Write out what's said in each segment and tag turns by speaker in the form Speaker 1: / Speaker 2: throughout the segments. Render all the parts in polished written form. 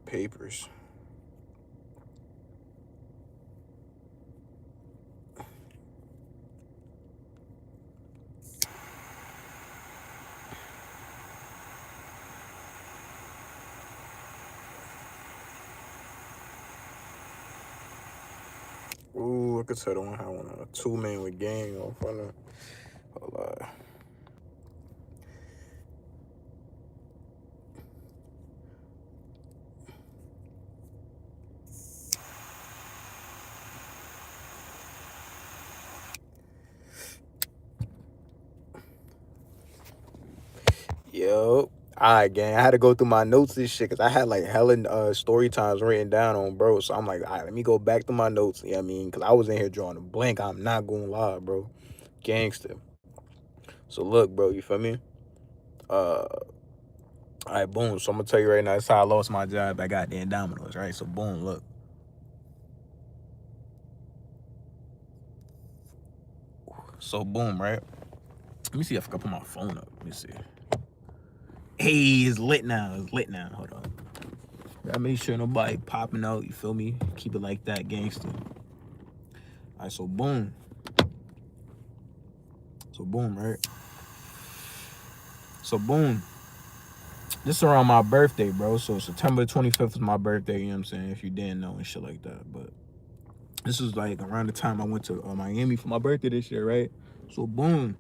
Speaker 1: papers. Ooh, I could tell the one how on a 2-man with gang on front of. Hold on. Yo. Alright, gang. I had to go through my notes and shit because I had like hella story times written down on bro. So I'm like, all right, let me go back to my notes. You know what I mean? Because I was in here drawing a blank. I'm not going to lie, bro. Gangster. So look, bro, you feel me? All right, boom. So I'm going to tell you right now, that's how I lost my job at goddamn Domino's, right? So boom, look. So boom, right? Let me see if I can put my phone up. Let me see. Hey, it's lit now. It's lit now. Hold on. Gotta make sure nobody popping out. You feel me? Keep it like that, gangster. All right, so boom. So boom, right? So boom. This is around my birthday, bro. So September 25th is my birthday, you know what I'm saying? If you didn't know and shit like that. But this was like around the time I went to Miami for my birthday this year, right? So boom.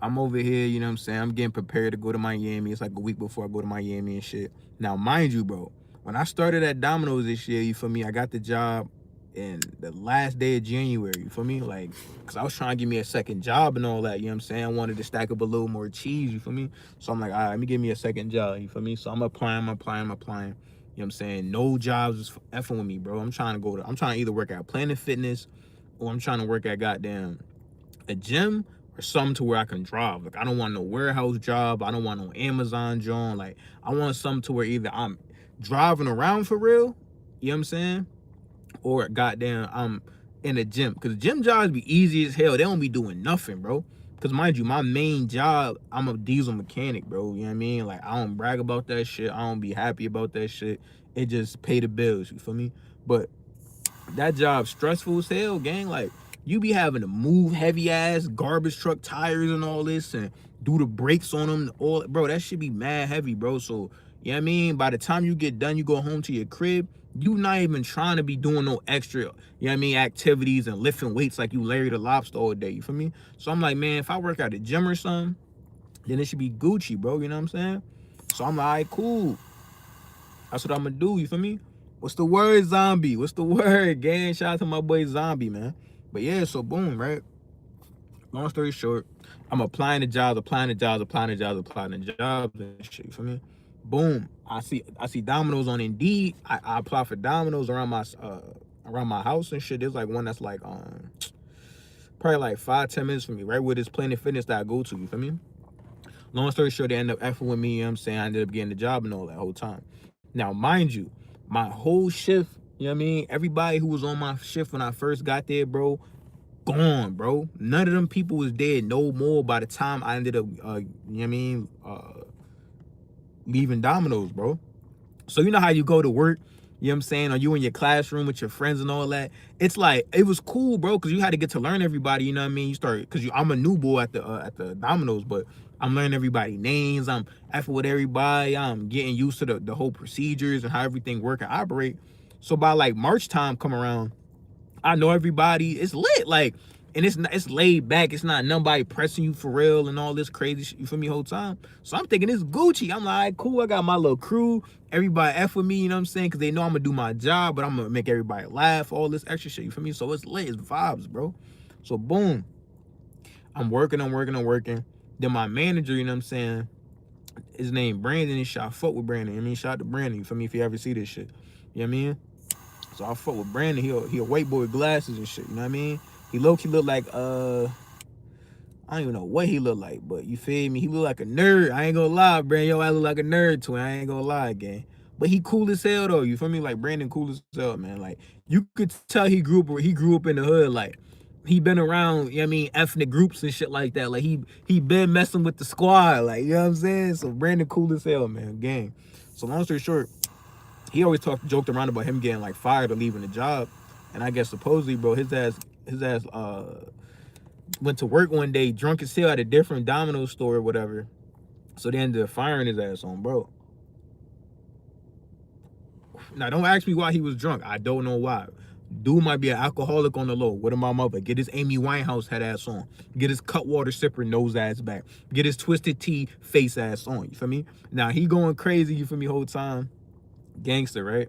Speaker 1: I'm over here, you know what I'm saying? I'm getting prepared to go to Miami. It's like a week before I go to Miami and shit. Now, mind you, bro, when I started at Domino's this year, you feel me? I got the job in the last day of January, you feel me? Like, because I was trying to give me a second job and all that, you know what I'm saying? I wanted to stack up a little more cheese, you feel me? So I'm like, all right, let me give me a second job, you feel me? So I'm applying. You know what I'm saying? No jobs is effing with me, bro. I'm trying to either work at Planet Fitness or I'm trying to work at goddamn a gym or something to where I can drive. Like, I don't want no warehouse job. I don't want no Amazon job. Like, I want something to where either I'm driving around for real, you know what I'm saying? Or goddamn, I'm in a gym. Because gym jobs be easy as hell. They don't be doing nothing, bro. Because mind you, my main job, I'm a diesel mechanic, bro. You know what I mean? Like, I don't brag about that shit. I don't be happy about that shit. It just pay the bills, you feel me? But that job stressful as hell, gang. Like, you be having to move heavy ass garbage truck tires and all this and do the brakes on them. All, bro, that should be mad heavy, bro. So, you know what I mean? By the time you get done, you go home to your crib, you not even trying to be doing no extra, you know what I mean, activities and lifting weights like you Larry the Lobster all day. You feel me? So I'm like, man, if I work at a gym or something, then it should be Gucci, bro. You know what I'm saying? So I'm like, all right, cool. That's what I'm gonna do. You feel me? What's the word, Zombie? What's the word, gang? Shout out to my boy Zombie, man. But yeah, so boom, right? Long story short, I'm applying the jobs and shit. You feel me? Boom. I see Domino's on Indeed. I apply for Domino's around my house and shit. There's like one that's like probably like 5-10 minutes from me, right where this Planet Fitness that I go to. You feel me? Long story short, they end up effing with me. You know what I'm saying? I ended up getting the job and all that whole time. Now, mind you, my whole shift, you know what I mean? Everybody who was on my shift when I first got there, bro, gone, bro. None of them people was dead no more by the time I ended up, you know what I mean, leaving Domino's, bro. So you know how you go to work, you know what I'm saying, or you in your classroom with your friends and all that. It's like, it was cool, bro, because you had to get to learn everybody, you know what I mean? You start, because I'm a new boy at the Domino's, but I'm learning everybody names. I'm effing with everybody. I'm getting used to the whole procedures and how everything work and operate. So by like March time come around, I know everybody. It's lit, like, and it's laid back. It's not nobody pressing you for real and all this crazy shit. You feel me? Whole time. So I'm thinking it's Gucci. I'm like, cool. I got my little crew. Everybody F with me. You know what I'm saying? Because they know I'm gonna do my job, but I'm gonna make everybody laugh. All this extra shit. You feel me? So it's lit. It's vibes, bro. So boom. I'm working. Then my manager, you know what I'm saying? His name Brandon. He shot fuck with Brandon. I mean, shout out to Brandon. You feel me? If you ever see this shit, you know what I mean? So I fuck with Brandon. He a white boy with glasses and shit. You know what I mean? He low-key look like I don't even know what he look like, but you feel me? He look like a nerd. I ain't gonna lie, Brandon. Yo, I look like a nerd twin. I ain't gonna lie, gang. But he cool as hell though. You feel me? Like Brandon cool as hell, man. Like you could tell he grew up in the hood. Like he been around, you know what I mean, ethnic groups and shit like that. Like he been messing with the squad. Like, you know what I'm saying? So Brandon cool as hell, man. Gang. So long story short, he always joked around about him getting like fired or leaving the job. And I guess supposedly, bro, his ass went to work one day drunk as hell at a different Domino's store or whatever. So they ended up firing his ass on, bro. Now don't ask me why he was drunk. I don't know why. Dude might be an alcoholic on the low. What am my mother? Get his Amy Winehouse head ass on. Get his Cutwater sipper nose ass back. Get his Twisted Tea face ass on. You feel me? Now he going crazy, you feel me, whole time. Gangster, right?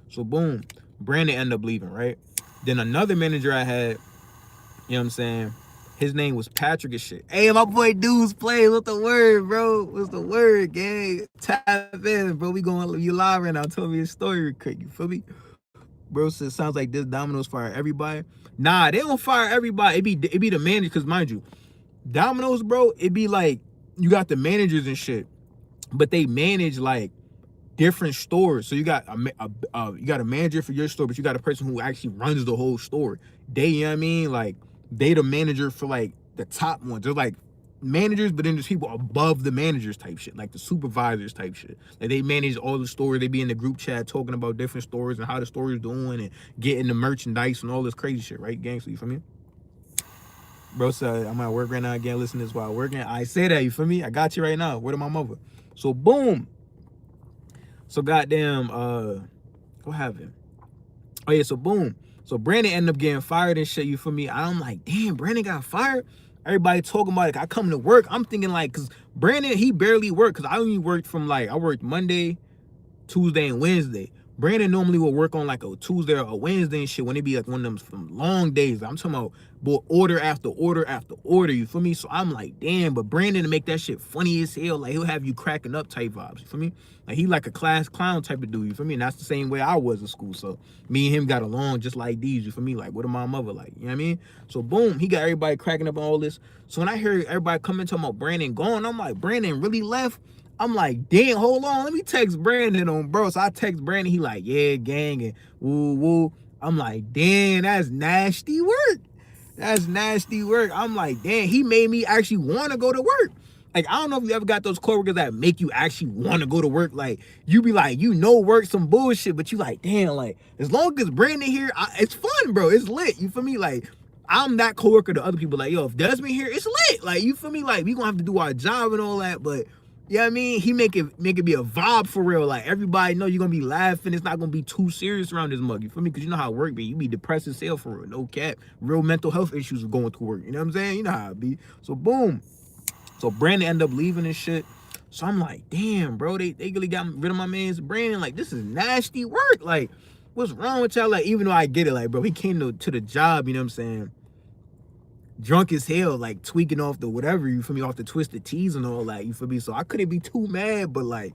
Speaker 1: So boom, Brandon ended up leaving, right? Then another manager I had, you know what I'm saying? His name was Patrick and shit. Hey, my boy Dudes play. What's the word, bro? What's the word, gang? Tap in, bro. We going, you live right now. Tell me a story real quick. You feel me? Bro said, sounds like this Domino's fire everybody. Nah, they don't fire everybody. It be the manager, because mind you, Domino's, bro, it be like, you got the managers and shit, but they manage like different stores. So you got you got a manager for your store, but you got a person who actually runs the whole store. They, you know what I mean? Like, they the manager for like the top ones. They're like managers, but then there's people above the managers type shit, like the supervisors type shit. Like they manage all the stores. They be in the group chat talking about different stores and how the store is doing and getting the merchandise and all this crazy shit, right, gangster? You feel me? Bro said, I'm at work right now again. Listen to this while working. I say that, you feel me? I got you right now. Word of my mother. So boom. So goddamn, what happened? Oh yeah, so boom. So Brandon ended up getting fired and shit, you feel me? I'm like, damn, Brandon got fired? Everybody talking about it. I come to work, I'm thinking like, cause Brandon, he barely worked, cause I only worked from like, I worked Monday, Tuesday, and Wednesday. Brandon normally will work on like a Tuesday or a Wednesday and shit when it be like one of them long days. I'm talking about, boy, order after order after order, you feel me? So I'm like, damn, but Brandon to make that shit funny as hell, like he'll have you cracking up type vibes, you feel me? Like he like a class clown type of dude, you feel me? And that's the same way I was in school. So me and him got along just like these, you feel me? Like, what am my mother like? You know what I mean? So boom, he got everybody cracking up on all this. So when I heard everybody coming talking about Brandon gone, I'm like, Brandon really left? I'm like, damn, hold on, let me text Brandon on, bro. So I text Brandon, he like, yeah, gang, and woo, woo. I'm like, damn, that's nasty work. That's nasty work. I'm like, damn, he made me actually want to go to work. Like, I don't know if you ever got those coworkers that make you actually want to go to work. Like, you be like, you know, work some bullshit, but you like, damn, like, as long as Brandon here, it's fun, bro. It's lit. You feel me? Like, I'm that coworker to other people. Like, yo, if Desmond here, it's lit. Like, you feel me? Like, we gonna have to do our job and all that, but you know what I mean? He make it be a vibe for real. Like, everybody know you're gonna be laughing. It's not gonna be too serious around this mug. You feel me? Because you know how work be. You be depressed as hell for real. No cap. Real mental health issues of going to work. You know what I'm saying? You know how it be. So boom. So Brandon ended up leaving and shit. So I'm like, damn, bro, they really got rid of my man's Brandon. Like, this is nasty work. Like, what's wrong with y'all? Like, even though I get it, like, bro, he came to the job, you know what I'm saying? Drunk as hell, like tweaking off the whatever, you feel me, off the Twisted Teas and all that, you feel me? So I couldn't be too mad, but like,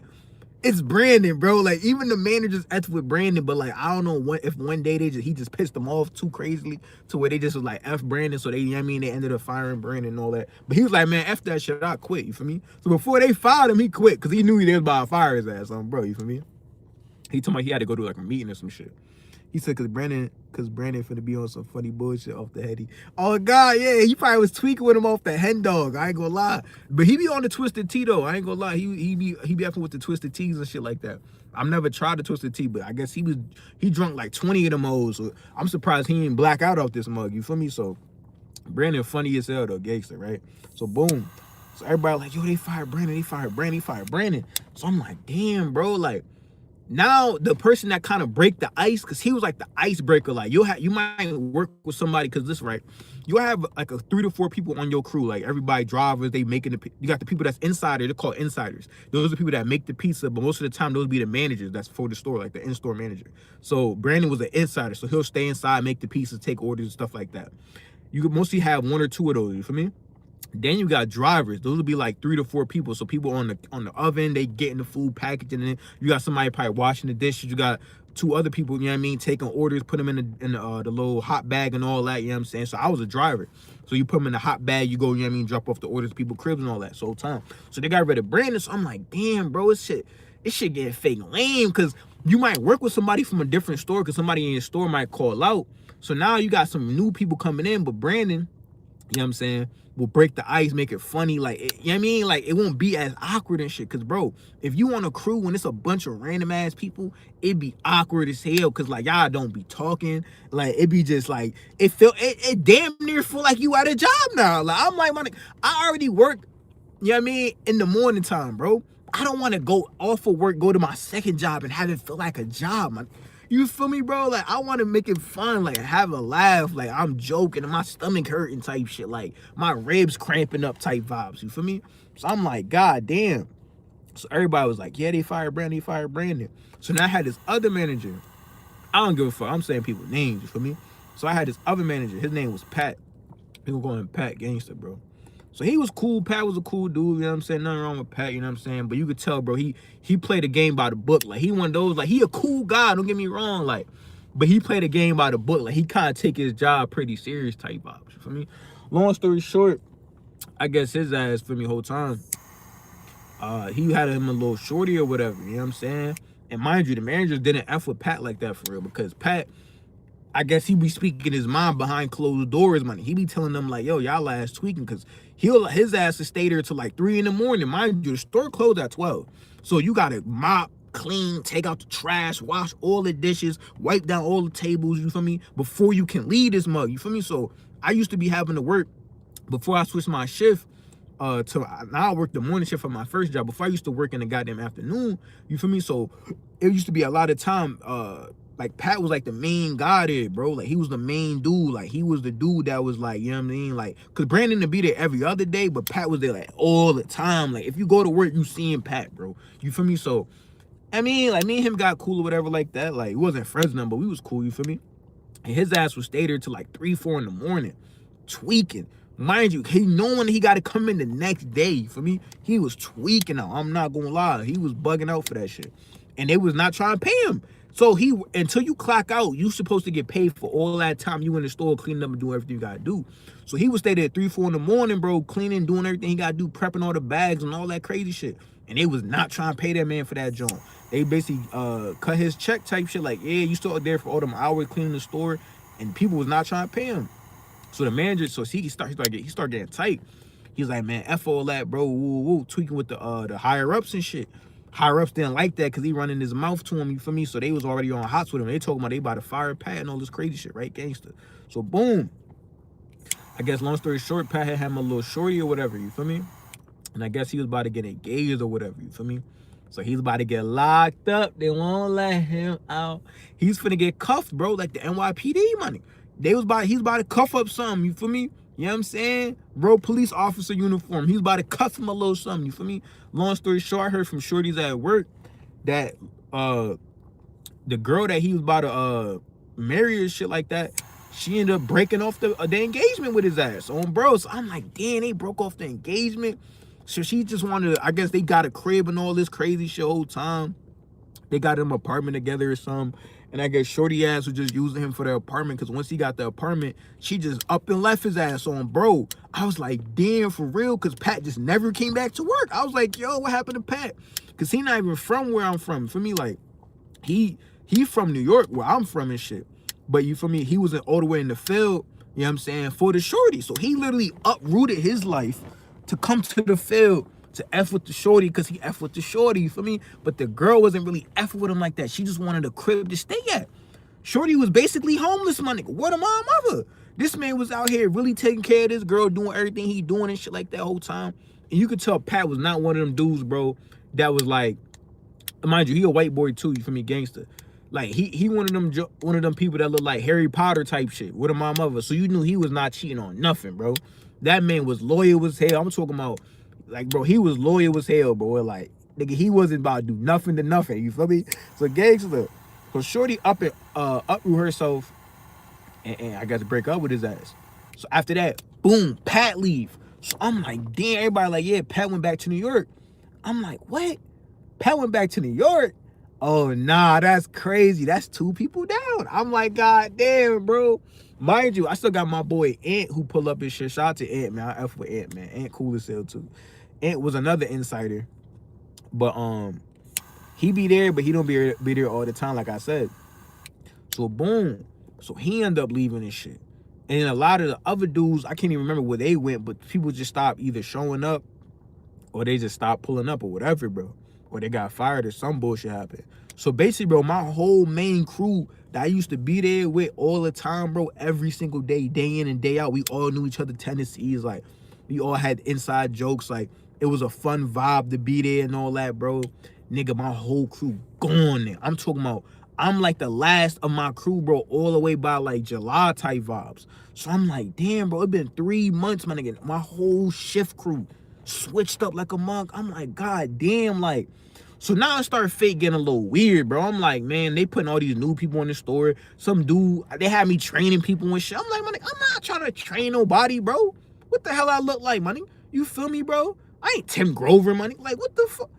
Speaker 1: it's Brandon, bro. Like, even the managers acted with Brandon, but like, I don't know if one day he just pissed them off too crazily to where they just was like, F Brandon, so they, you know what I mean, they ended up firing Brandon and all that. But he was like, man, F that shit, I quit, you feel me? So before they fired him, he quit, because he knew they was about to fire his ass on, bro, you feel me? He told me he had to go to like a meeting or some shit. He said, cause Brandon finna be on some funny bullshit off the heady. Oh God, yeah, he probably was tweaking with him off the hen dog. I ain't gonna lie, but he be on the Twisted Tea though. I ain't gonna lie, he be acting with the Twisted Teas and shit like that. I've never tried the Twisted Tea, but I guess he drunk like 20 of them O's. So I'm surprised he ain't black out off this mug. You feel me? So Brandon funny as hell though, gangster, right? So boom, so everybody like, yo, they fired Brandon, they fired Brandon, they fired Brandon. So I'm like, damn, bro, like. Now the person that kind of break the ice, because he was like the icebreaker. Like, you might work with somebody, because this, right, you have like 3 to 4 people on your crew. Like, everybody drivers, they making you got the people that's insider, they're called insiders. Those are the people that make the pizza, but most of the time those be the managers that's for the store, like the in-store manager. So Brandon was an insider, so he'll stay inside, make the pizzas, take orders and stuff like that. You could mostly have 1 or 2 of those, you feel me? Then you got drivers. Those will be like 3 to 4 people. So people on the oven, they getting the food, packaging it. You got somebody probably washing the dishes. You got 2 other people, you know what I mean, taking orders, put them in the little hot bag and all that, you know what I'm saying? So I was a driver. So you put them in the hot bag, you go, you know what I mean, drop off the orders to people cribs and all that. So time. So they got rid of Brandon. So I'm like, damn, bro, this shit getting fake lame, because you might work with somebody from a different store, because somebody in your store might call out. So now you got some new people coming in, but Brandon, you know what I'm saying, will break the ice, make it funny, like, you know what I mean? Like, it won't be as awkward and shit, because, bro, if you on a crew when it's a bunch of random-ass people, it be awkward as hell, because, like, y'all don't be talking, like, it be just, like, it damn near feel like you at a job now, like, I'm like, I already work, you know what I mean, in the morning time, bro. I don't want to go off of work, go to my second job, and have it feel like a job, man. You feel me, bro? Like, I want to make it fun, like, have a laugh, like, I'm joking, and my stomach hurting type shit, like, my ribs cramping up type vibes, you feel me? So I'm like, God damn. So everybody was like, yeah, they fired Brandon. So now I had this other manager. I don't give a fuck. I'm saying people's names, you feel me? So I had this other manager. His name was Pat. People call him Pat Gangster, bro. So he was cool. Pat was a cool dude, you know what I'm saying? Nothing wrong with Pat, you know what I'm saying? But you could tell, bro, he played a game by the book. Like, he one of those, like, he a cool guy, don't get me wrong, like, but he played a game by the book. Like, he kind of take his job pretty serious type vibes, you feel me? Long story short, I guess his ass, for me, whole time, he had him a little shorty or whatever, you know what I'm saying? And mind you, the managers didn't F with Pat like that for real, because Pat, I guess he be speaking his mind behind closed doors, man. He be telling them like, yo, y'all ass tweaking, because his ass to stay there till like 3 in the morning. Mind you, the store closed at 12. So you gotta mop, clean, take out the trash, wash all the dishes, wipe down all the tables, you feel me? Before you can leave this mug, you feel me? So I used to be having to work before I switched my shift. Now I work the morning shift for my first job. Before I used to work in the goddamn afternoon, you feel me? So it used to be a lot of time, like Pat was like the main guy there, bro. Like, he was the main dude. Like, he was the dude that was like, you know what I mean? Like, cause Brandon would be there every other day, but Pat was there like all the time. Like, if you go to work, you seeing Pat, bro. You feel me? So, I mean, like, me and him got cool or whatever like that. Like, we wasn't friends now, but we was cool, you feel me? And his ass would stay there till like 3, 4 in the morning, tweaking. Mind you, he knowing he got to come in the next day, you feel me? He was tweaking out. I'm not gonna lie. He was bugging out for that shit. And they was not trying to pay him. So until you clock out, you supposed to get paid for all that time you in the store cleaning up and doing everything you gotta do. So he would stay there at 3, 4 in the morning, bro, cleaning, doing everything he gotta do, prepping all the bags and all that crazy shit. And they was not trying to pay that man for that joint. They basically cut his check type shit, like, yeah, you still there for all them hours cleaning the store, and people was not trying to pay him. So the manager, so he started getting tight. He's like, man, F all that, bro, woo, tweaking with the higher ups and shit. Higher ups didn't like that because he running his mouth to him, you feel me? So they was already on hots with him. They talking about they about to fire Pat and all this crazy shit, right? Gangster. So boom. I guess long story short, Pat had him a little shorty or whatever, you feel me? And I guess he was about to get engaged or whatever, you feel me? So he's about to get locked up. They won't let him out. He's finna get cuffed, bro, like the NYPD money. He's about to cuff up something, you feel me? You know what I'm saying? Bro, police officer uniform. He's about to cuff him a little something, you feel me? Long story short, I heard from shorties at work that the girl that he was about to marry or shit like that, she ended up breaking off the engagement with his ass on bro. So I'm like, damn, they broke off the engagement. So she just wanted to, I guess they got a crib and all this crazy shit whole time. They got him an apartment together or something. And I guess shorty ass was just using him for the apartment, because once he got the apartment, she just up and left his ass on bro. I was like, damn, for real? Because Pat just never came back to work. I was like, yo, what happened to Pat? Because he not even from where I'm from. For me, like, he from New York, where I'm from and shit. But you feel me? He was all the way in the field, you know what I'm saying, for the shorty. So he literally uprooted his life to come to the field to F with the shorty, because he F with the shorty, you feel me? But the girl wasn't really F with him like that. She just wanted a crib to stay at. Shorty was basically homeless, my nigga. What am I, mother? This man was out here really taking care of this girl, doing everything he doing and shit like that whole time. And you could tell Pat was not one of them dudes, bro, that was like, mind you, he a white boy too, you feel me, gangster. Like, he one of them people that look like Harry Potter type shit with a mother. So you knew he was not cheating on nothing, bro. That man was loyal as hell. I'm talking about, like, bro, he was loyal as hell, bro. Like, nigga, he wasn't about to do nothing to nothing, you feel me? So gangster. So shorty uproot herself and I got to break up with his ass. So after that, boom, Pat leave. So I'm like, damn, everybody like, yeah, Pat went back to New York. I'm like, what? Pat went back to New York? Oh, nah, that's crazy. That's 2 people down. I'm like, god damn, bro. Mind you, I still got my boy Ant who pull up his shit. Shout out to Ant, man. I F with Ant, man. Ant cool as hell too. Ant was another insider. But he be there, but he don't be there all the time, like I said. So boom. So he ended up leaving this shit. And a lot of the other dudes, I can't even remember where they went, but people just stopped either showing up or they just stopped pulling up or whatever, bro. Or they got fired or some bullshit happened. So basically, bro, my whole main crew that I used to be there with all the time, bro, every single day, day in and day out, we all knew each other tendencies. Like, we all had inside jokes. Like, it was a fun vibe to be there and all that, bro. Nigga, my whole crew gone there. I'm talking about, I'm like the last of my crew, bro, all the way by like July type vibes. So I'm like, damn, bro, it been 3 months, my nigga. My whole shift crew switched up like a monk. I'm like, God damn, like, so now I start fake getting a little weird, bro. I'm like, man, they putting all these new people in the store. Some dude, they had me training people and shit. I'm like, man, I'm not trying to train nobody, bro. What the hell I look like, money? You feel me, bro? I ain't Tim Grover, money. Like, what the fuck?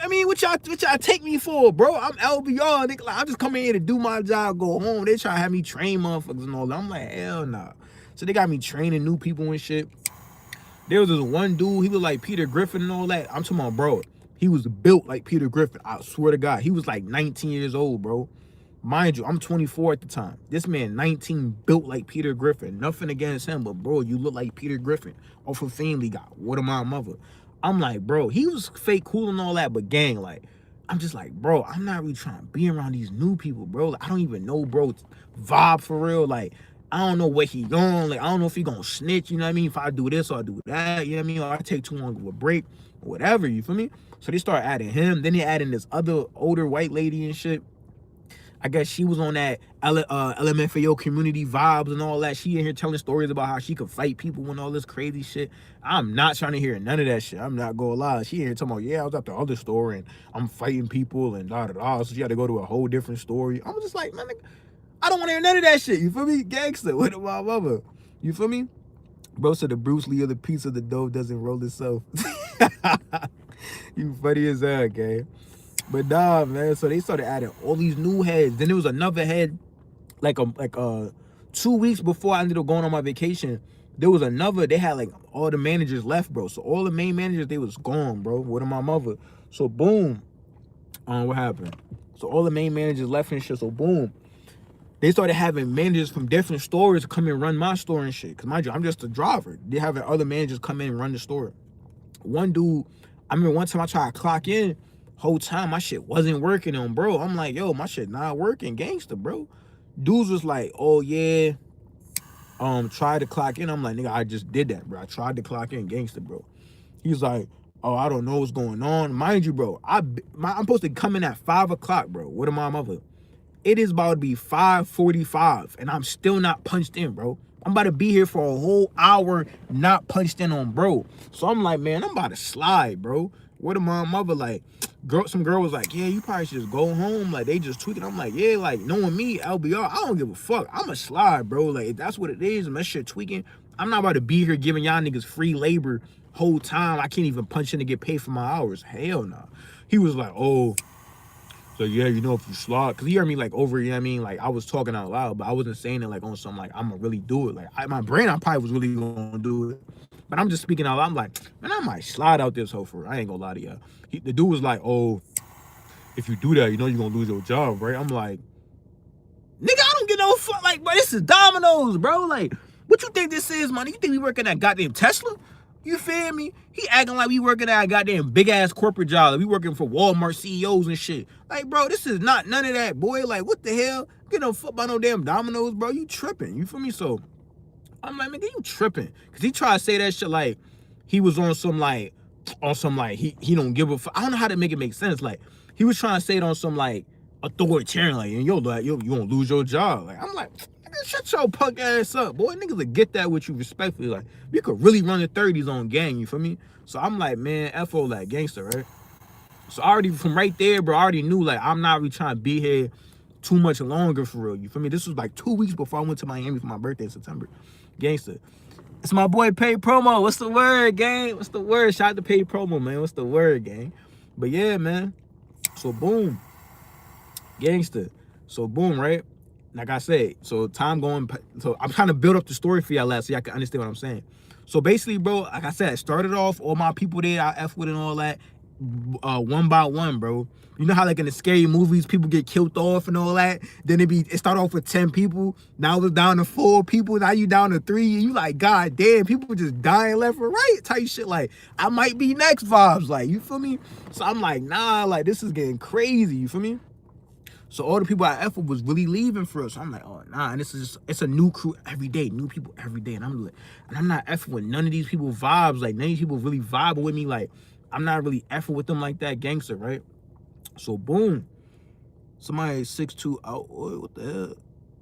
Speaker 1: I mean, what y'all take me for, bro? I'm LBR, nigga. Like, I'm just coming here to do my job, go home. They try to have me train motherfuckers and all that. I'm like, hell nah. So they got me training new people and shit. There was this one dude, he was like Peter Griffin and all that. I'm talking about, bro, he was built like Peter Griffin. I swear to God. He was like 19 years old, bro. Mind you, I'm 24 at the time. This man, 19, built like Peter Griffin. Nothing against him, but bro, you look like Peter Griffin off of Family Guy. What am I, mother? I'm like, bro, he was fake cool and all that, but gang, like, I'm just like, bro, I'm not really trying to be around these new people, bro. Like, I don't even know, bro, vibe for real. Like, I don't know what he going. Like, I don't know if he gonna snitch, you know what I mean? If I do this or I do that, you know what I mean? Or I take too long of a break, or whatever, you feel me? So they start adding him. Then they adding this other older white lady and shit. I guess she was on that LMFAO community vibes and all that. She in here telling stories about how she could fight people and all this crazy shit. I'm not trying to hear none of that shit. I'm not gonna lie. She in here talking about, yeah, I was at the other store and I'm fighting people and da-da-da. So she had to go to a whole different story. I'm just like, man, I don't want to hear none of that shit. You feel me? Gangster. What my mother? You feel me? Bro said the Bruce Lee of the piece of the dough doesn't roll itself. You funny as hell, gang. But nah, man. So they started adding all these new heads. Then there was another head, like 2 weeks before I ended up going on my vacation. There was another. They had like all the managers left, bro. So all the main managers, they was gone, bro. What my mother? So boom. What happened? So all the main managers left and shit. So boom. They started having managers from different stores come and run my store and shit. Cause mind you, I'm just a driver. They having other managers come in and run the store. One dude, I remember one time I tried to clock in. Whole time my shit wasn't working on, bro. I'm like, yo, my shit not working, gangster, bro. Dudes was like, oh yeah, tried to clock in. I'm like, nigga, I just did that, bro. I tried to clock in, gangster, bro. He's like, oh, I don't know what's going on. Mind you, bro, I'm supposed to come in at 5 o'clock, bro. What am I, mother? It is about to be 5:45, and I'm still not punched in, bro. I'm about to be here for a whole hour not punched in on, bro. So I'm like, man, I'm about to slide, bro. What am I, mother? Like, some girl was like, yeah, you probably should just go home. Like, they just tweaking. I'm like, yeah, like, knowing me, LBR, I don't give a fuck. I'm a slide, bro. Like, if that's what it is, and that shit tweaking, I'm not about to be here giving y'all niggas free labor whole time. I can't even punch in to get paid for my hours. Hell no. He was like, oh, so yeah, you know, if you slide, because he heard me like over, you know what I mean? Like, I was talking out loud, but I wasn't saying it like on something like, I'm gonna really do it. Like, my brain, I probably was really gonna do it. But I'm just speaking out loud. I'm like, man, I might slide out this hoe for, I ain't gonna lie to y'all. The dude was like, oh, if you do that, you know you're gonna lose your job, right? I'm like, nigga, I don't get no fuck. Like, bro, this is Domino's, bro. Like, what you think this is, man? You think we working at goddamn Tesla? You feel me? He acting like we working at a goddamn big ass corporate job. Like we working for Walmart CEOs and shit. Like, bro, this is not none of that, boy. Like, what the hell? Get no fuck by no damn Domino's, bro. You tripping? You feel me? So I'm like, nigga, you tripping? Cause he tried to say that shit like he was on some like he don't give a fuck. I don't know how to make it make sense. Like he was trying to say it on some like authoritarian, like, and you gonna lose your job. Like I'm like, shut your punk ass up, boy. Niggas will get that with you respectfully. Like, you could really run the 30s on gang, you feel me? So I'm like, man, F.O. like gangster, right? So I already, from right there, bro, I already knew, like, I'm not really trying to be here too much longer, for real. You feel me? This was like 2 weeks before I went to Miami for my birthday in September. Gangster. It's my boy Paid Promo. What's the word, gang? What's the word? Shout out to Paid Promo, man. What's the word, gang? But yeah, man. So boom. Gangster. So boom, right? Like I said, so time going, so I'm trying to build up the story for y'all last so y'all can understand what I'm saying. So basically, bro, like I said, started off all my people there, I F with and all that. one by one, bro. You know how like in the scary movies people get killed off and all that. Then it start off with 10 people. Now it's down to 4 people. Now you down to 3. And you like, God damn, people just dying left and right type shit. Like I might be next vibes. Like you feel me? So I'm like, nah, like this is getting crazy. You feel me? So all the people I F with was really leaving for us. So I'm like, oh nah, and this is just, it's a new crew every day, new people every day. And I'm not effing with none of these people vibes. Like none of these people really vibing with me. Like I'm not really effing with them like that, gangster, right? So boom. Somebody 6'2" out. What the hell?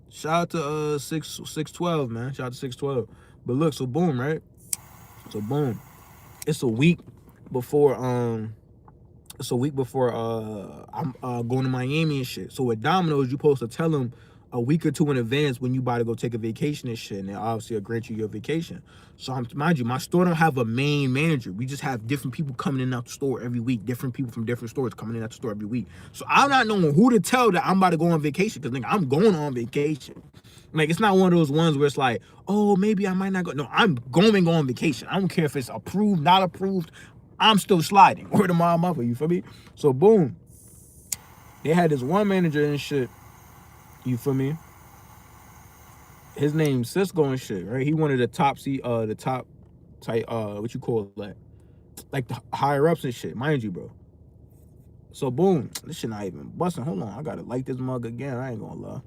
Speaker 1: Shout out to 612, man. Shout out to 612. But look, so boom, right? So boom. It's a week before I'm going to Miami and shit. So with Domino's, you're supposed to tell them a week or 2 in advance when you about to go take a vacation and shit, and they obviously will grant you your vacation. So mind you, my store don't have a main manager. We just have different people coming in and out the store every week, different people from different stores coming in and out the store every week. So I'm not knowing who to tell that I'm about to go on vacation, because nigga, I'm going on vacation. Like, it's not one of those ones where it's like, oh, maybe I might not go. No, I'm going on vacation. I don't care if it's approved, not approved. I'm still sliding. Word to my mother, you feel me? So boom, they had this one manager and shit, you feel me? His name's Cisco and shit, right? He one of the top type, what you call that? Like the higher ups and shit, mind you, bro. So boom, this shit not even busting. Hold on, I gotta light this mug again. I ain't gonna lie.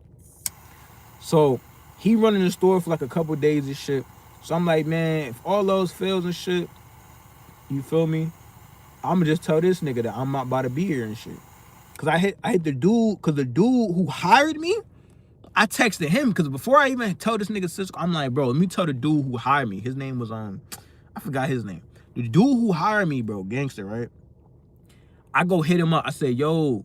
Speaker 1: So he running the store for like a couple days and shit. So I'm like, man, if all those fails and shit, you feel me? I'ma just tell this nigga that I'm not about to be here and shit. Cause I hit the dude, cause the dude who hired me, I texted him, because before I even tell this nigga Cisco, I'm like, bro, let me tell the dude who hired me. His name was I forgot his name. The dude who hired me, bro, gangster, right? I go hit him up. I say, yo,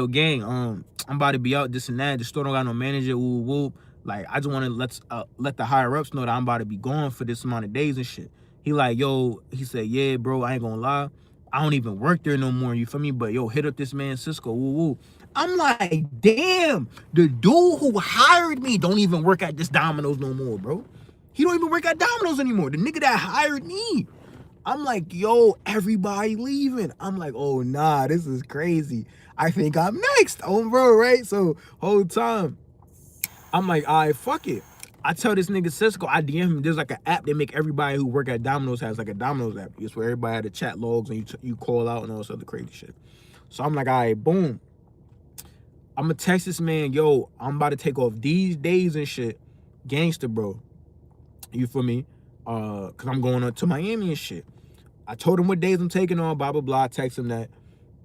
Speaker 1: gang, I'm about to be out, this and that. The store don't got no manager, woo woo. Like, I just want to let the higher ups know that I'm about to be gone for this amount of days and shit. He like, yo, he said, yeah, bro, I ain't gonna lie, I don't even work there no more, you feel me? But yo, hit up this man Cisco, woo woo. I'm like, damn, the dude who hired me don't even work at this Domino's no more, bro. He don't even work at Domino's anymore. The nigga that hired me. I'm like, yo, everybody leaving. I'm like, oh, nah, this is crazy. I think I'm next. Oh, bro, right? So, whole time, I'm like, all right, fuck it. I tell this nigga Cisco, I DM him, there's like an app they make everybody who work at Domino's has, like a Domino's app. It's where everybody had to chat logs and you call out and all this other crazy shit. So I'm like, all right, boom. I'm gonna text this man, yo, I'm about to take off these days and shit. Gangster, bro. You feel me? Cause I'm going up to Miami and shit. I told him what days I'm taking on, blah, blah, blah. I text him that.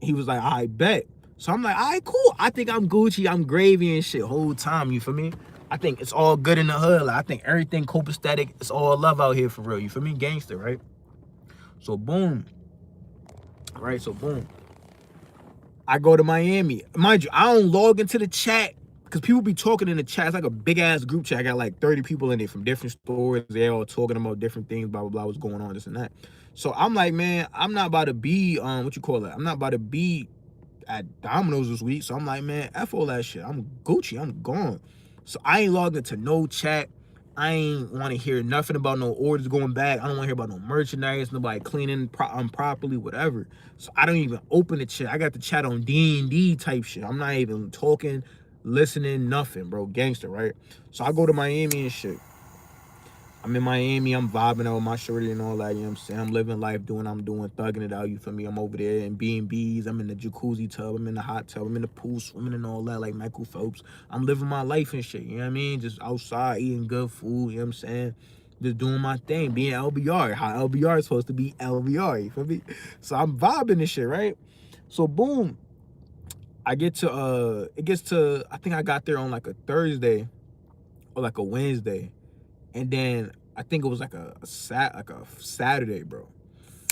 Speaker 1: He was like, I bet. So I'm like, all right, cool. I think I'm Gucci, I'm gravy and shit whole time, you feel me? I think it's all good in the hood. Like, I think everything copacetic, it's all love out here for real, you feel me? Gangster, right? So boom. Right, so boom. I go to Miami. Mind you, I don't log into the chat because people be talking in the chat. It's like a big ass group chat. I got like 30 people in there from different stores. They're all talking about different things, blah, blah, blah, what's going on, this and that. So I'm like, man, I'm not about to be, what you call it? I'm not about to be at Domino's this week. So I'm like, man, F all that shit. I'm Gucci, I'm gone. So I ain't logged into no chat. I ain't want to hear nothing about no orders going back. I don't want to hear about no merchandise, nobody cleaning properly, whatever. So I don't even open the chat. I got the chat on D&D type shit. I'm not even talking, listening, nothing, bro. Gangster, right? So I go to Miami and shit. I'm in Miami, I'm vibing out with my shorty and all that, you know what I'm saying? I'm living life, doing what I'm doing, thugging it out, you feel me? I'm over there in B&Bs, I'm in the jacuzzi tub, I'm in the hot tub, I'm in the pool swimming and all that, like Michael Phelps. I'm living my life and shit, you know what I mean? Just outside, eating good food, you know what I'm saying? Just doing my thing, being LBR, how LBR is supposed to be LBR, you feel me? So I'm vibing this shit, right? So boom, I get to, it gets to, I think I got there on like a Thursday or like a Wednesday. And then I think it was like a Saturday, bro.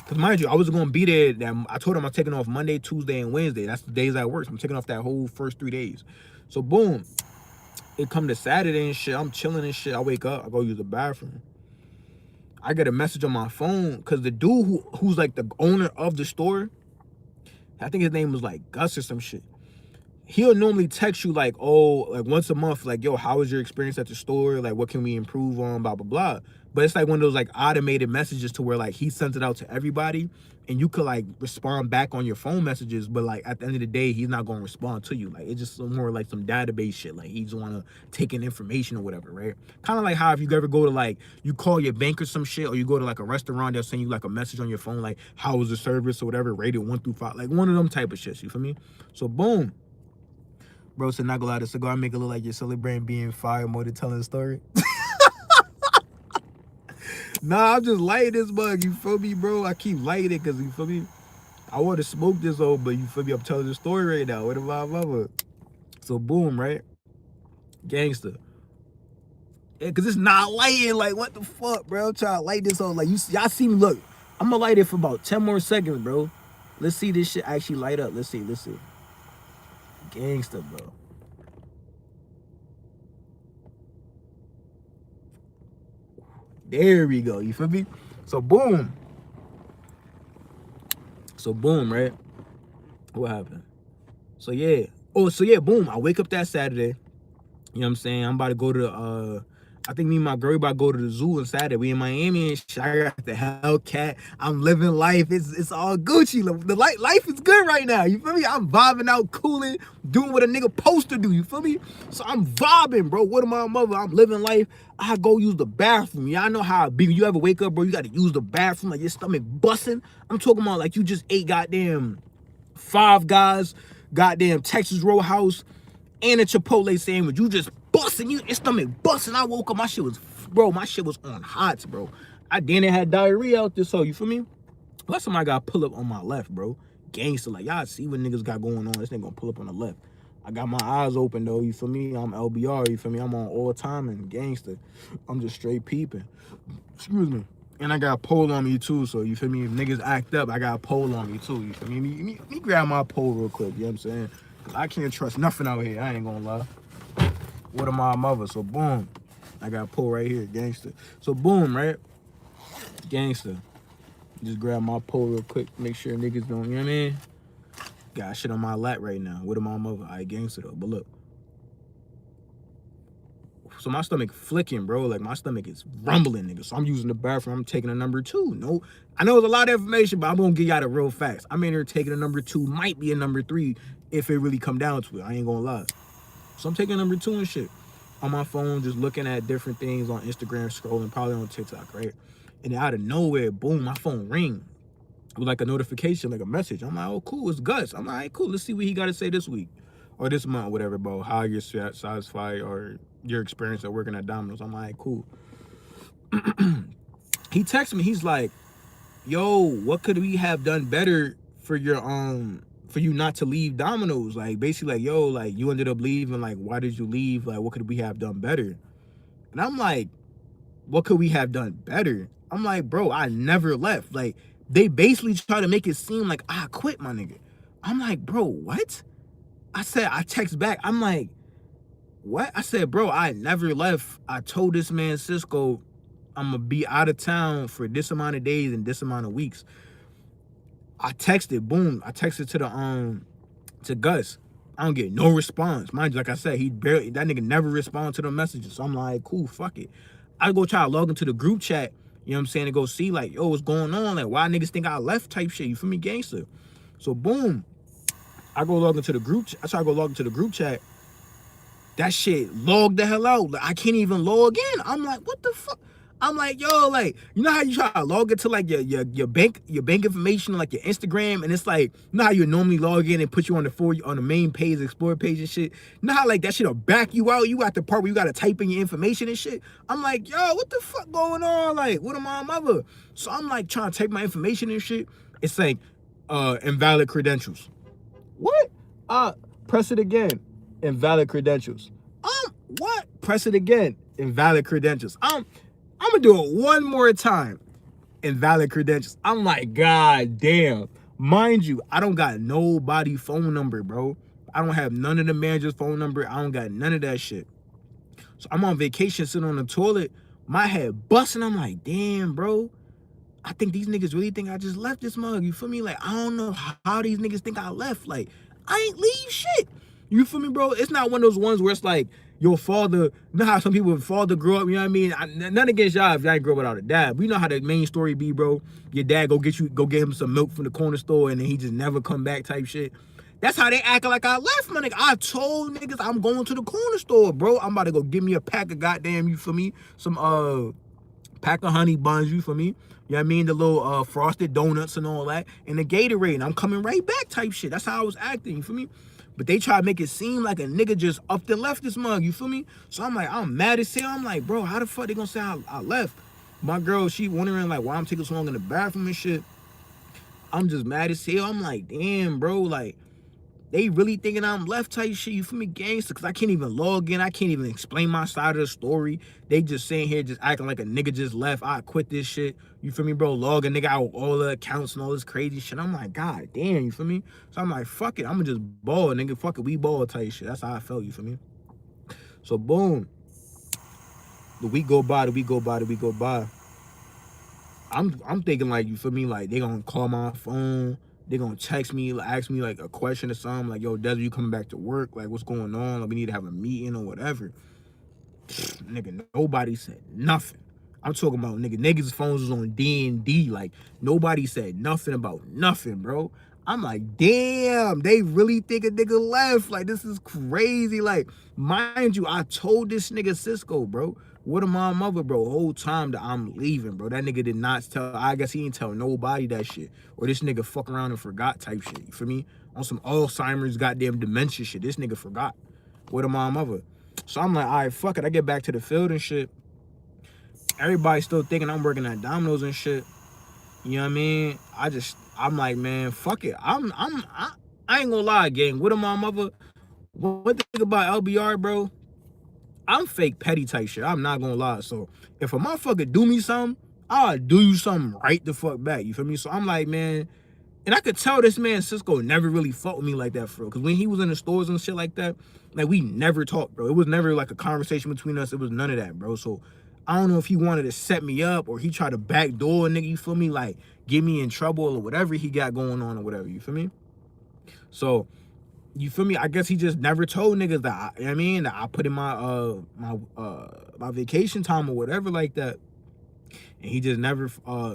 Speaker 1: Cause mind you, I was gonna be there. I told him I'm taking off Monday, Tuesday, and Wednesday. That's the days I work. So I'm taking off that whole first 3 days. So boom, it come to Saturday and shit. I'm chilling and shit. I wake up, I go use the bathroom. I get a message on my phone cause the dude who's like the owner of the store, I think his name was like Gus or some shit. he'll normally text you like, oh, like once a month, like, yo, how was your experience at the store? Like, what can we improve on? Blah, blah, blah. But it's like one of those like automated messages to where like he sends it out to everybody and you could like respond back on your phone messages. But like at the end of the day, he's not going to respond to you. Like it's just more like some database shit. Like he just want to take in information or whatever, right? Kind of like how if you ever go to like, you call your bank or some shit, or you go to like a restaurant, they'll send you like a message on your phone, like, how was the service or whatever, rated 1 through 5, like one of them type of shits, you feel me? So boom. Bro said, not gonna lie, the cigar make it look like you're celebrating being fired more than telling a story. Nah, I'm just lighting this mug, you feel me, bro? I keep lighting it because, you feel me? I want to smoke this old, but you feel me? I'm telling the story right now. What about my mother? So boom, right? Gangster. Yeah, because it's not lighting. Like, what the fuck, bro? I'm trying to light this on. Like, y'all see me, look. I'm gonna light it for about 10 more seconds, bro. Let's see this shit actually light up. Let's see. Gangster, bro. There we go. You feel me? So boom. Right? What happened? So yeah. Oh, so yeah, boom. I wake up that Saturday. You know what I'm saying? I'm about to go to I think me and my girl about to go to the zoo on Saturday. We in Miami and shit. I got the Hellcat. I'm living life. It's all Gucci. The life is good right now. You feel me? I'm vibing out, cooling, doing what a nigga supposed to do. You feel me? So I'm vibing, bro. What am my mother? I'm living life. I go use the bathroom. Y'all know how it be. You ever wake up, bro? You got to use the bathroom like your stomach busting. I'm talking about like you just ate goddamn Five Guys, goddamn Texas Roadhouse, and a Chipotle sandwich. You just busting, your stomach busting. I woke up, my shit was on hots, bro. I didn't had diarrhea out this hole, you feel me? Unless somebody got pull up on my left, bro. Gangster, like, y'all see what niggas got going on. This nigga gonna pull up on the left. I got my eyes open, though, you feel me? I'm LBR, you feel me? I'm on all time and gangster. I'm just straight peeping. Excuse me. And I got a pole on me, too, so you feel me? If niggas act up, I got a pole on me, too, you feel me? Let me grab my pole real quick, you know what I'm saying? Cause I can't trust nothing out here, I ain't gonna lie. What am I mother? So boom. I got a pole right here, gangster. So boom, right? Gangster. Just grab my pole real quick, make sure niggas don't, you know what I mean? Got shit on my lap right now. What am I mother? I gangster though, but look. So my stomach flicking, bro. Like my stomach is rumbling, nigga. So I'm using the bathroom. I'm taking a number 2. No, I know it's a lot of information, but I'm gonna give y'all the real facts. I'm in here taking a number 2, might be a number 3 if it really come down to it. I ain't gonna lie. So I'm taking number 2 and shit on my phone, just looking at different things on Instagram, scrolling, probably on TikTok, right? And out of nowhere, boom, my phone ring with like a notification, like a message. I'm like, oh, cool, it's Gus. I'm like, all right, cool, let's see what he got to say this week or this month, whatever, bro. How you're satisfied or your experience at working at Domino's. I'm like, cool. He texted me. He's like, yo, what could we have done better for your for you not to leave Domino's? Like basically like, yo, like you ended up leaving, like why did you leave? Like what could we have done better? And I'm like, what could we have done better? I'm like, bro, I never left. Like they basically try to make it seem like I quit, my nigga. I'm like, bro, what? I text back, I'm like, what? I said, bro, I never left. I told this man Cisco I'm gonna be out of town for this amount of days and this amount of weeks. I texted, boom. I texted to Gus. I don't get no response. Mind you, like I said, that nigga never respond to the messages. So I'm like, cool, fuck it. I go try to log into the group chat, you know what I'm saying, to go see like, yo, what's going on? Like, why niggas think I left type shit, you feel me, gangster? So boom, I go log into the group chat. I try to go log into the group chat. That shit logged the hell out. Like, I can't even log in. I'm like, what the fuck? I'm like, yo, like, you know how you try to log into like your bank information, like your Instagram, and it's like, you know how you normally log in and put you on the main page, explore page and shit. You know how like that shit'll back you out. You got the part where you gotta type in your information and shit. I'm like, yo, what the fuck going on? Like, what am I mother? So I'm like trying to type my information and shit. It's like invalid credentials. What? Press it again. Invalid credentials. What? Press it again. Invalid credentials. I'm gonna do it one more time. Invalid credentials. I'm like, god damn. Mind you, I don't got nobody phone number, bro. I don't have none of the manager's phone number. I don't got none of that shit. So I'm on vacation sitting on the toilet. My head busting. I'm like, damn, bro. I think these niggas really think I just left this mug. You feel me? Like, I don't know how these niggas think I left. Like, I ain't leave shit. You feel me, bro? It's not one of those ones where it's like your father, you know how some people father grow up, you know what I mean? None against y'all if y'all ain't grow up without a dad. But you know how the main story be, bro. Your dad go get him some milk from the corner store and then he just never come back type shit. That's how they acting like I left, my nigga. I told niggas I'm going to the corner store, bro. I'm about to go get me a pack of goddamn, you feel me? Some pack of honey buns, you feel me? You know what I mean? The little frosted donuts and all that. And the Gatorade. And I'm coming right back type shit. That's how I was acting, you feel me? But they try to make it seem like a nigga just up and left this mug, you feel me? So I'm like, I'm mad as hell. I'm like, bro, how the fuck they gonna say I left? My girl, she wondering like why I'm taking so long in the bathroom and shit. I'm just mad as hell. I'm like, damn, bro, like, they really thinking I'm left type shit, you feel me, gangster? Cause I can't even log in. I can't even explain my side of the story. They just sitting here just acting like a nigga just left. I quit this shit. You feel me, bro? Log a nigga out with all the accounts and all this crazy shit. I'm like, God damn, you feel me? So I'm like, fuck it. I'ma just ball, nigga. Fuck it, we ball type shit. That's how I felt, you feel me? So boom. The week go by, the week go by, the week go by. I'm thinking like, you feel me, like they gonna call my phone, they gonna text me, ask me like a question or something, like, yo, Desert, you coming back to work? Like, what's going on? Like, we need to have a meeting or whatever. Nigga, nobody said nothing. I'm talking about niggas' phones was on D&D. Like, nobody said nothing about nothing, bro. I'm like, damn, they really think a nigga left. Like, this is crazy. Like, mind you, I told this nigga Cisco, bro. What am my mother, bro? Whole time that I'm leaving, bro. That nigga did not tell. I guess he didn't tell nobody that shit. Or this nigga fuck around and forgot type shit. You feel me? On some Alzheimer's goddamn dementia shit. This nigga forgot. What am my mother? So I'm like, all right, fuck it. I get back to the field and shit. Everybody still thinking I'm working at Domino's and shit. You know what I mean? I'm like, man, fuck it. I ain't gonna lie, gang. What am my mother? One thing about LBR, bro, I'm fake petty type shit. I'm not gonna lie. So if a motherfucker do me something, I'll do you something right the fuck back. You feel me? So I'm like, man, and I could tell this man Cisco never really fought with me like that, for real. Cause when he was in the stores and shit like that, like we never talked, bro. It was never like a conversation between us. It was none of that, bro. So I don't know if he wanted to set me up or he tried to backdoor a nigga, you feel me? Like get me in trouble or whatever he got going on or whatever, you feel me? So, you feel me? I guess he just never told niggas that, you know what I mean? That I put in my vacation time or whatever like that. And he just never,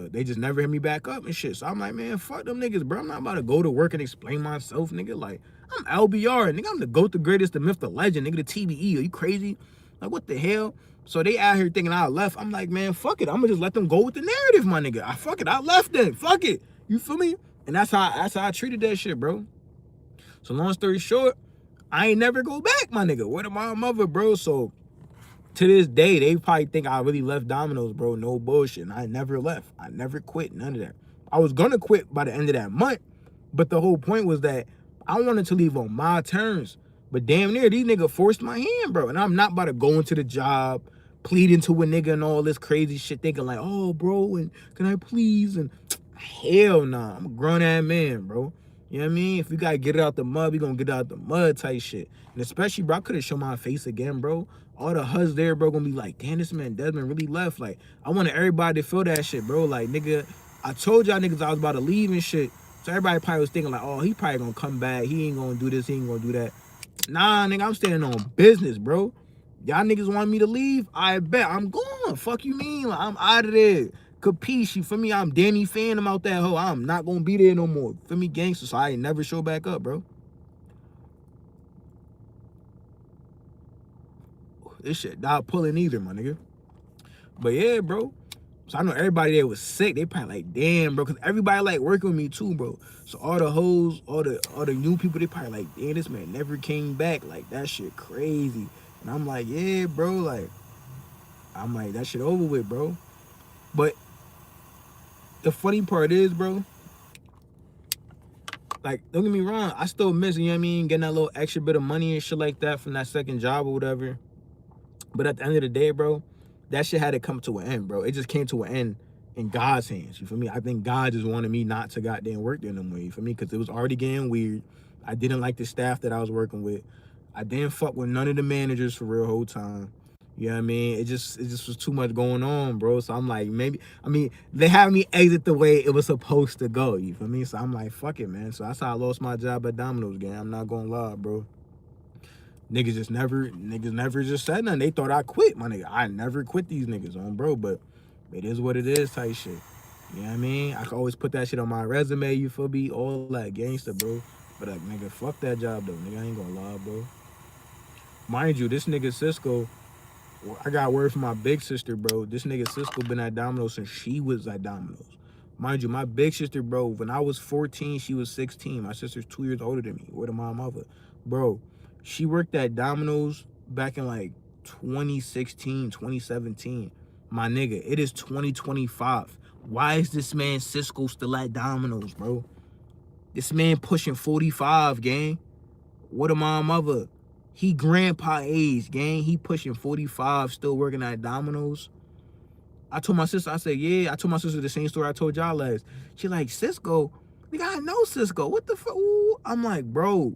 Speaker 1: they just never hit me back up and shit. So I'm like, man, fuck them niggas, bro. I'm not about to go to work and explain myself, nigga. Like, I'm LBR, nigga. I'm the GOAT, the greatest, the myth, the legend, nigga, the TBE. Are you crazy? Like, what the hell? So they out here thinking I left. I'm like, man, fuck it. I'm gonna just let them go with the narrative, my nigga. Fuck it. I left then. Fuck it. You feel me? And that's how I treated that shit, bro. So long story short, I ain't never go back, my nigga. Word of my mother, bro. So to this day, they probably think I really left Domino's, bro. No bullshit. And I never left. I never quit. None of that. I was gonna quit by the end of that month, but the whole point was that I wanted to leave on my terms. But damn near, these niggas forced my hand, bro. And I'm not about to go into the job, pleading to a nigga and all this crazy shit, thinking like, oh, bro, and can I please? And hell nah. I'm a grown-ass man, bro. You know what I mean? If we gotta get it out the mud, we gonna get it out the mud type shit. And especially, bro, I couldn't show my face again, bro. All the HUDs there, bro, gonna be like, damn, this man Desmond really left. Like, I wanted everybody to feel that shit, bro. Like, nigga, I told y'all niggas I was about to leave and shit. So everybody probably was thinking like, oh, he probably gonna come back. He ain't gonna do this, he ain't gonna do that. Nah, nigga, I'm standing on business, bro. Y'all niggas want me to leave? I bet. I'm going. Fuck you mean? Like, I'm out of there. Capiche, you feel me? I'm Danny Phantom out that hoe. I'm not gonna be there no more. Feel me, gangster? So I ain't never show back up, bro. This shit not pulling either, my nigga. But yeah, bro. So I know everybody there was sick. They probably like, damn, bro, because everybody like working with me too, bro. So all the hoes, all the new people, they probably like, damn, this man never came back. Like, that shit crazy. And I'm like, yeah, bro, like, I'm like, that shit over with, bro. But the funny part is, bro, like, don't get me wrong, I still miss, you know what I mean, getting that little extra bit of money and shit like that from that second job or whatever. But at the end of the day, bro, that shit had to come to an end, bro. It just came to an end in God's hands, you feel me? I think God just wanted me not to goddamn work there no more, you feel me? Because it was already getting weird. I didn't like the staff that I was working with. I didn't fuck with none of the managers for real whole time. You know what I mean? It just was too much going on, bro. So I'm like, maybe, I mean, they had me exit the way it was supposed to go, you feel me? So I'm like, fuck it, man. So that's how I lost my job at Domino's, gang. I'm not gonna lie, bro. Niggas never just said nothing. They thought I quit, my nigga. I never quit these niggas on, bro, but it is what it is type shit. You know what I mean? I can always put that shit on my resume, you feel me? All that gangster, bro. But like, nigga, fuck that job though. Nigga, I ain't gonna lie, bro. Mind you, this nigga Cisco, I got word from my big sister, bro. This nigga Cisco been at Domino's since she was at Domino's. Mind you, my big sister, bro, when I was 14, she was 16. My sister's 2 years older than me. Word of my mother. Bro, she worked at Domino's back in like 2016, 2017. My nigga, it is 2025. Why is this man Cisco still at Domino's, bro? This man pushing 45, gang. What of my mother? He grandpa age, gang. He pushing 45, still working at Domino's. I told my sister, I said, yeah. I told my sister the same story I told y'all last. She like, Cisco? Nigga, I know Cisco. What the fuck? I'm like, bro,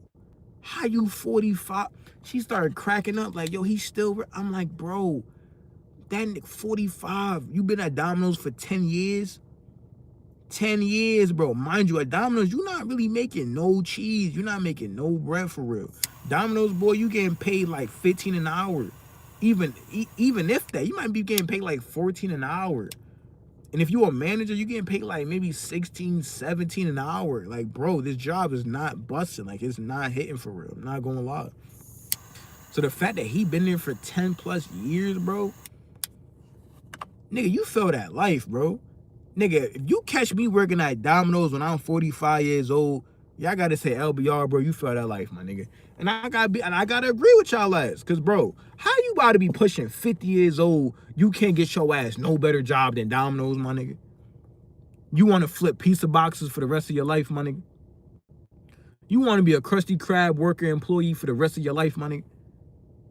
Speaker 1: how you 45? She started cracking up like, yo, he's still... I'm like, bro, that nigga 45. You been at Domino's for 10 years? 10 years, bro. Mind you, at Domino's, you're not really making no cheese. You're not making no bread for real. Domino's, boy, you getting paid like 15 an hour. Even if that, you might be getting paid like 14 an hour. And if you're a manager, you getting paid like maybe 16, 17 an hour. Like, bro, this job is not busting. Like, it's not hitting for real. I'm not gonna lie. So the fact that he been there for 10 plus years, bro, nigga, you feel that life, bro. Nigga, if you catch me working at Domino's when I'm 45 years old, y'all gotta say LBR, bro. You feel that life, my nigga. And I gotta agree with y'all ass. Cause bro, how you about to be pushing 50 years old? You can't get your ass no better job than Domino's, my nigga. You wanna flip pizza boxes for the rest of your life, my nigga. You wanna be a Krusty Krab worker employee for the rest of your life, my nigga.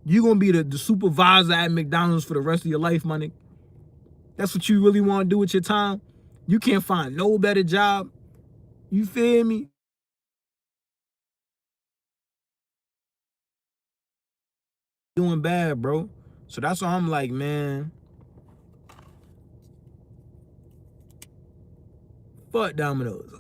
Speaker 1: You gonna be the supervisor at McDonald's for the rest of your life, my nigga. That's what you really wanna do with your time? You can't find no better job. You feel me? Doing bad, bro. So that's why I'm like, man, fuck Domino's.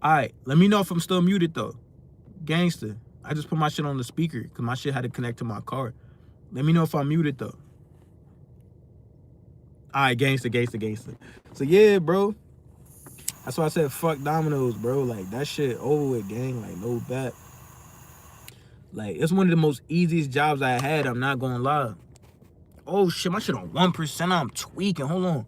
Speaker 1: All right, let me know if I'm still muted though. Gangster. I just put my shit on the speaker because my shit had to connect to my car. Let me know if I'm muted though. All right, gangster, gangster, gangster. So yeah, bro. That's why I said fuck Domino's, bro. Like that shit over with, gang. Like no bet. Like it's one of the most easiest jobs I had. I'm not gonna lie. Oh shit, my shit on 1%. I'm tweaking. Hold on.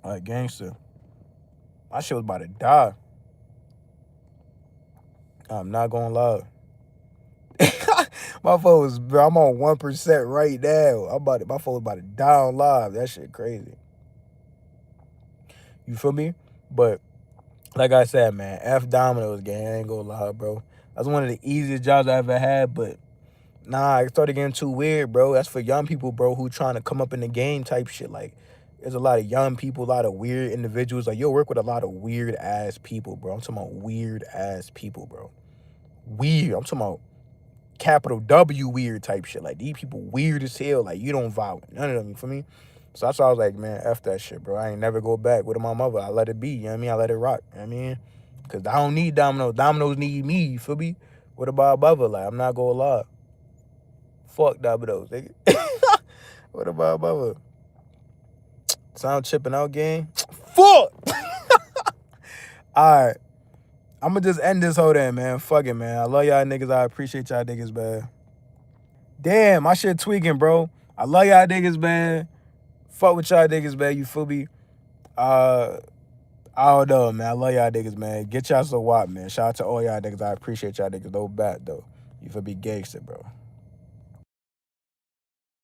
Speaker 1: All right, gangster. My shit was about to die. I'm not gonna lie. My phone was, bro, I'm on 1% right now. My phone was about to die on live. That shit crazy. You feel me? But like I said, man, F Domino's, gang. I ain't gonna lie, bro. That's one of the easiest jobs I ever had, but nah, it started getting too weird, bro. That's for young people, bro, who trying to come up in the game type shit. Like, there's a lot of young people, a lot of weird individuals. Like, you'll work with a lot of weird ass people, bro. I'm talking about weird ass people, bro. Weird. I'm talking about capital W weird type shit. Like, these people weird as hell. Like, you don't vibe with none of them, you feel me? So that's why I was like, man, F that shit, bro. I ain't never go back with my mother. I let it be, you know what I mean? I let it rock, you know what I mean? Cause I don't need Domino's. Domino's need me, you feel me? What about Bubba? Like, I'm not gonna lie. Fuck Domino's, nigga. What about Bubba? Sound chipping out game? Fuck! Alright. I'ma just end this whole thing, man. Fuck it, man. I love y'all niggas. I appreciate y'all niggas, man. Damn, my shit tweaking, bro. I love y'all niggas, man. Fuck with y'all niggas, man. You feel me? I don't know, man. I love y'all niggas, man. Get y'all so wop, man. Shout out to all y'all niggas. I appreciate y'all niggas. No bat, though. You feel me? Gangster, bro.